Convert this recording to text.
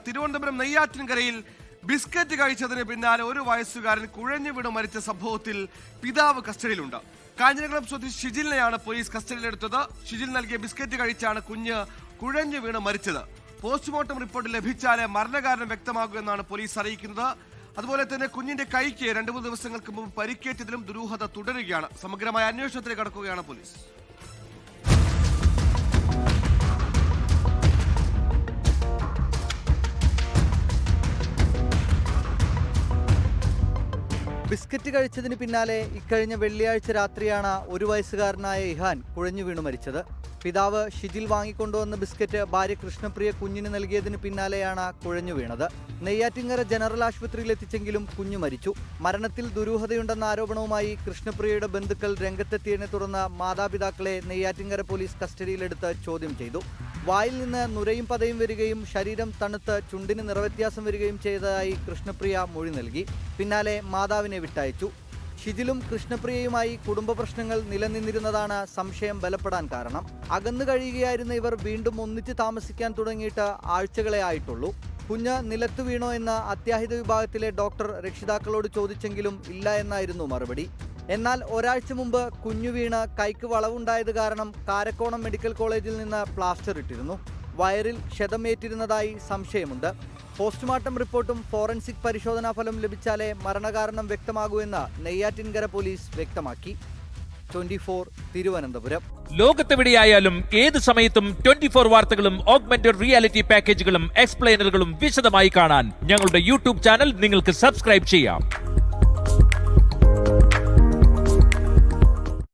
Thiruvananthapuram നെയ്യാറ്റിൻകരയിൽ biscuit കഴിച്ചതിന് പിന്നാലെ 1 വയസ്സുകാരൻ കുഴഞ്ഞു വീണ് മരിച്ച സംഭവത്തിൽ പിതാവ് കസ്റ്റഡിയിലുണ്ട്. കാഞ്ഞിരകുളം സ്വദേശി ഷിജിലിനെയാണ് പോലീസ് കസ്റ്റഡിയിലെടുത്തത്. ഷിജിൽ നൽകിയ ബിസ്ക്കറ്റ് കഴിച്ചാണ് കുഞ്ഞ് കുഴഞ്ഞു വീണ് മരിച്ചത്. പോസ്റ്റ്മോർട്ടം റിപ്പോർട്ട് ലഭിച്ചാലേ മരണകാരണം വ്യക്തമാകൂ എന്നാണ് പോലീസ് അറിയിക്കുന്നത്. അതുപോലെ തന്നെ കുഞ്ഞിന്റെ കൈക്ക് 2-3 ദിവസങ്ങൾക്ക് മുമ്പ് പരിക്കേറ്റതിലും ദുരൂഹത തുടരുകയാണ്. സമഗ്രമായ അന്വേഷണത്തിലേക്ക് കടക്കുകയാണ് പോലീസ്. ബിസ്ക്കറ്റ് കഴിച്ചതിന് പിന്നാലെ ഇക്കഴിഞ്ഞ വെള്ളിയാഴ്ച രാത്രിയാണ് 1 വയസ്സുകാരനായ ഇഹാൻ കുഴഞ്ഞു വീണു മരിച്ചത്. പിതാവ് ഷിജിൽ വാങ്ങിക്കൊണ്ടുവന്ന ബിസ്ക്കറ്റ് ഭാര്യ കൃഷ്ണപ്രിയ കുഞ്ഞിന് നൽകിയതിന് പിന്നാലെയാണ് കുഴഞ്ഞു വീണത്. നെയ്യാറ്റിൻകര ജനറൽ ആശുപത്രിയിൽ എത്തിച്ചെങ്കിലും കുഞ്ഞു മരിച്ചു. മരണത്തിൽ ദുരൂഹതയുണ്ടെന്ന ആരോപണവുമായി കൃഷ്ണപ്രിയയുടെ ബന്ധുക്കൾ രംഗത്തെത്തിയതിനെ തുടർന്ന് മാതാപിതാക്കളെ നെയ്യാറ്റിൻകര പോലീസ് കസ്റ്റഡിയിലെടുത്ത് ചോദ്യം ചെയ്തു. വായിൽ നിന്ന് നുരയും പതയും വരികയും ശരീരം തണുത്ത് ചുണ്ടിന് നിറവ്യത്യാസം വരികയും ചെയ്തതായി കൃഷ്ണപ്രിയ മൊഴി നൽകി. പിന്നാലെ മാതാവിനെ വിട്ടയച്ചു. ഷിജിലും കൃഷ്ണപ്രിയയുമായി കുടുംബ പ്രശ്നങ്ങൾ നിലനിന്നിരുന്നതാണ് സംശയം ബലപ്പെടാൻ കാരണം. അകന്നു കഴിയുകയായിരുന്ന ഇവർ വീണ്ടും ഒന്നിച്ച് താമസിക്കാൻ തുടങ്ങിയിട്ട് ആഴ്ചകളെ ആയിട്ടുള്ളൂ. കുഞ്ഞ് നിലത്തു വീണോ എന്ന് അത്യാഹിത വിഭാഗത്തിലെ ഡോക്ടർ രക്ഷിതാക്കളോട് ചോദിച്ചെങ്കിലും ഇല്ല എന്നായിരുന്നു മറുപടി. എന്നാൽ ഒരാഴ്ച മുമ്പ് കുഞ്ഞു വീണ് കൈക്ക് വളവുണ്ടായത് കാരണം കാരക്കോണം മെഡിക്കൽ കോളേജിൽ നിന്ന് പ്ലാസ്റ്റർ ഇട്ടിരുന്നു. വയറിൽ ക്ഷതമേറ്റിരുന്നതായി സംശയമുണ്ട്. പോസ്റ്റ്മോർട്ടം റിപ്പോർട്ടും ഫോറൻസിക് പരിശോധനാ ഫലം ലഭിച്ചാലേ മരണകാരണം വ്യക്തമാകൂ എന്ന് നെയ്യാറ്റിൻകര പോലീസ് വ്യക്തമാക്കി. 24 തിരുവനന്തപുരം. ലോകത്തെവിടെയായാലും ഏത് സമയത്തും 24 വാർത്തകളും ഓഗ്മെന്റഡ് റിയാലിറ്റി പാക്കേജുകളും എക്സ്പ്ലെയിനറുകളും വിശദമായി കാണാൻ ഞങ്ങളുടെ യൂട്യൂബ് ചാനൽ നിങ്ങൾക്ക് സബ്സ്ക്രൈബ് ചെയ്യാം.